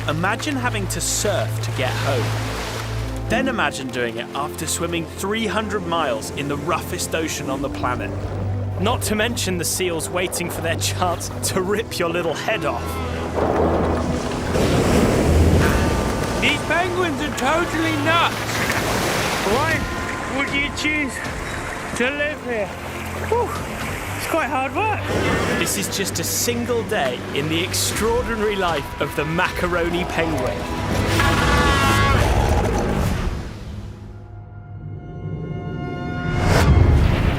Imagine having to surf to get home. Then imagine doing it after swimming 300 miles in the roughest ocean on the planet. Not to mention the seals waiting for their chance to rip your little head off. These penguins are totally nuts. Why would you choose to live here? Whew, it's quite hard work. This is just a single day in the extraordinary life of the Macaroni penguin.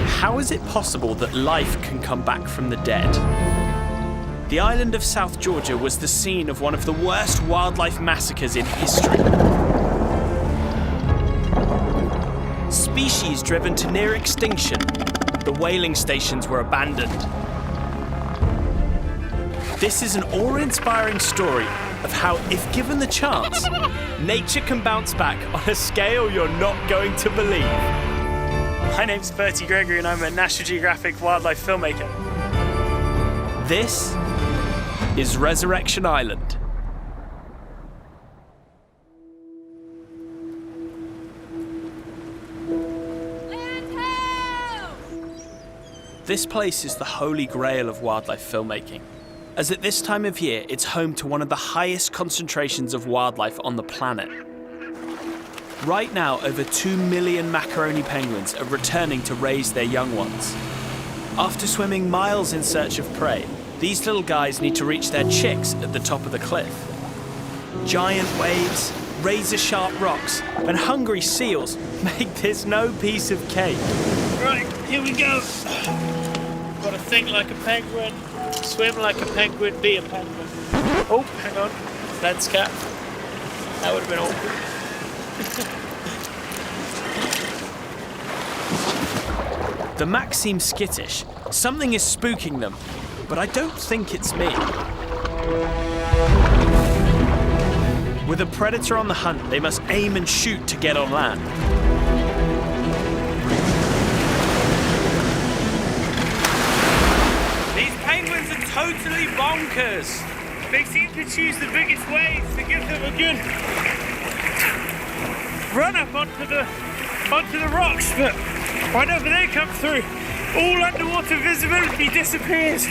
How is it possible that life can come back from the dead? The island of South Georgia was the scene of one of the worst wildlife massacres in history. Species driven to near extinction. The whaling stations were abandoned. This is an awe-inspiring story of how, if given the chance, nature can bounce back on a scale you're not going to believe. My name's Bertie Gregory and I'm a National Geographic wildlife filmmaker. This is Resurrection Island. This place is the holy grail of wildlife filmmaking, as at this time of year it's home to one of the highest concentrations of wildlife on the planet. Right now, over 2 million Macaroni penguins are returning to raise their young ones. After swimming miles in search of prey, these little guys need to reach their chicks at the top of the cliff. Giant waves, razor-sharp rocks, and hungry seals make this no piece of cake. Right, here we go. Got to think like a penguin, swim like a penguin, be a penguin. Oh, hang on. Lens cap. That would have been awkward. The Macs seem skittish. Something is spooking them, but I don't think it's me. With a predator on the hunt, they must aim and shoot to get on land. These penguins are totally bonkers. They seem to choose the biggest waves to give them a good run up onto the rocks, but whenever they come through, all underwater visibility disappears.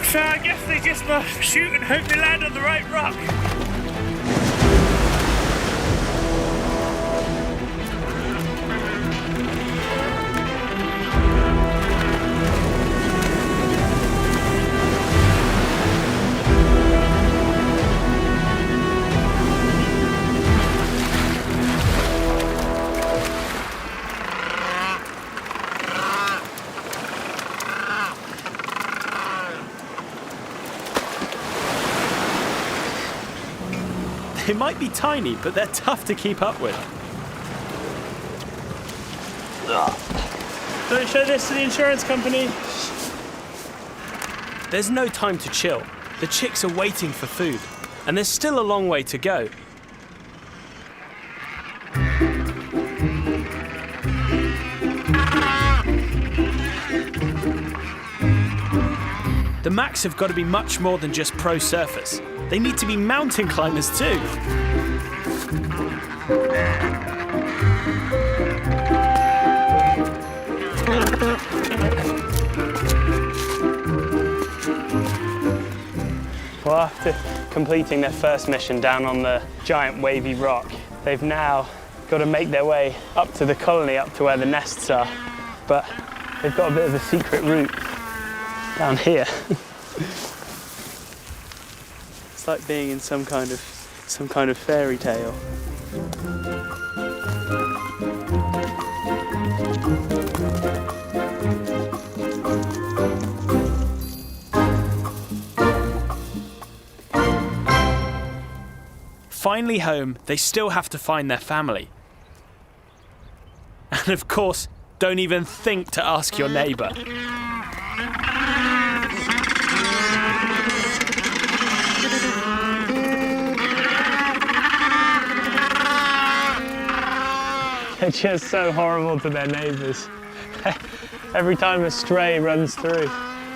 So I guess they just must shoot and hope they land on the right rock. They might be tiny, but they're tough to keep up with. Don't show this to the insurance company. There's no time to chill. The chicks are waiting for food, and there's still a long way to go. The Macs have got to be much more than just pro surfers. They need to be mountain climbers too. Well, after completing their first mission down on the giant wavy rock, they've now got to make their way up to the colony, up to where the nests are. But they've got a bit of a secret route down here. It's like being in some kind of fairy tale. Finally home, they still have to find their family. And of course, don't even think to ask your neighbour. They're just so horrible to their neighbours. Every time a stray runs through,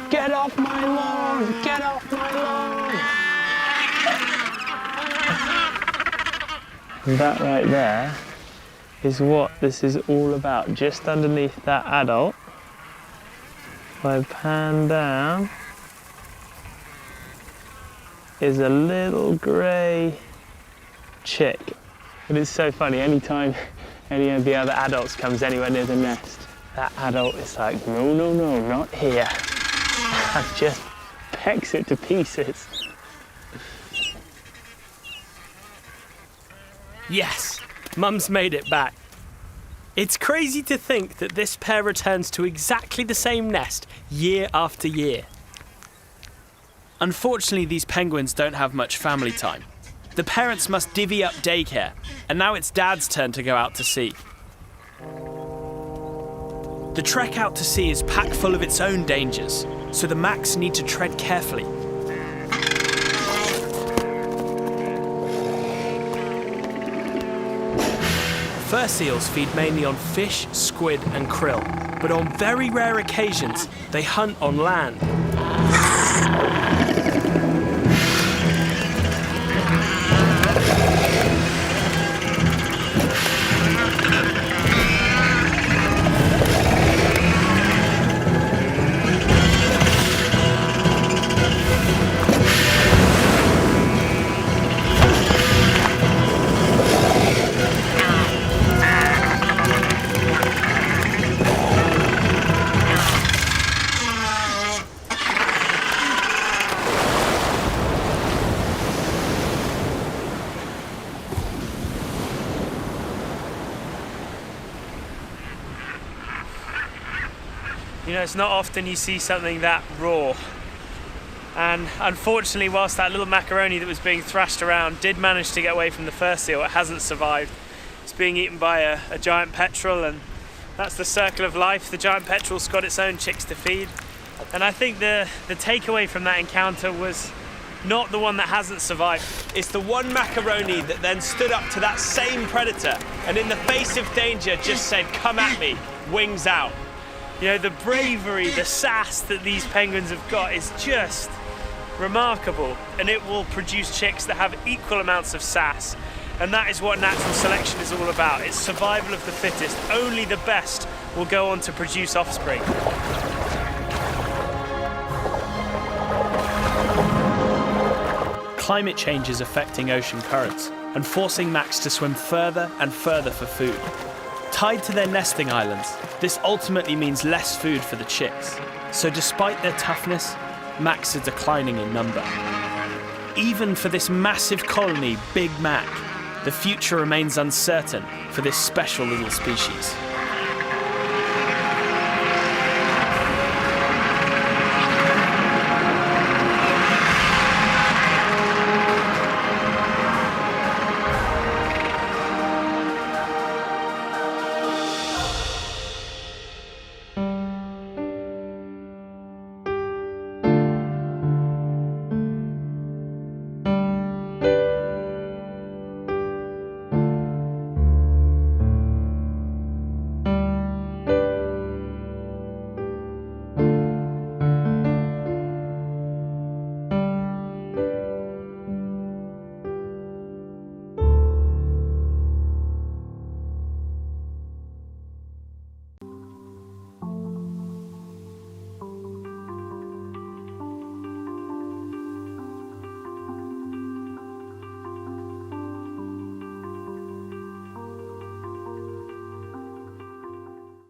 "Get off my lawn! Get off my lawn!" And that right there is what this is all about. Just underneath that adult, if I pan down, is a little grey chick. But it's so funny, anytime any of the other adults comes anywhere near the nest, that adult is like, no, no, no, not here. And just pecks it to pieces. Yes, Mum's made it back. It's crazy to think that this pair returns to exactly the same nest year after year. Unfortunately, these penguins don't have much family time. The parents must divvy up daycare, and now it's Dad's turn to go out to sea. The trek out to sea is packed full of its own dangers, so the Macs need to tread carefully. Fur seals feed mainly on fish, squid, and krill, but on very rare occasions, they hunt on land. You know, it's not often you see something that raw. And unfortunately, whilst that little macaroni that was being thrashed around did manage to get away from the fur seal, it hasn't survived. It's being eaten by a giant petrel, and that's the circle of life. The giant petrel's got its own chicks to feed. And I think the takeaway from that encounter was not the one that hasn't survived. It's the one macaroni that then stood up to that same predator and in the face of danger just said, "Come at me, wings out." You know, the bravery, the sass that these penguins have got is just remarkable, and it will produce chicks that have equal amounts of sass. And that is what natural selection is all about. It's survival of the fittest. Only the best will go on to produce offspring. Climate change is affecting ocean currents and forcing Macs to swim further and further for food. Tied to their nesting islands, this ultimately means less food for the chicks. So despite their toughness, Macs are declining in number. Even for this massive colony, Big Mac, the future remains uncertain for this special little species.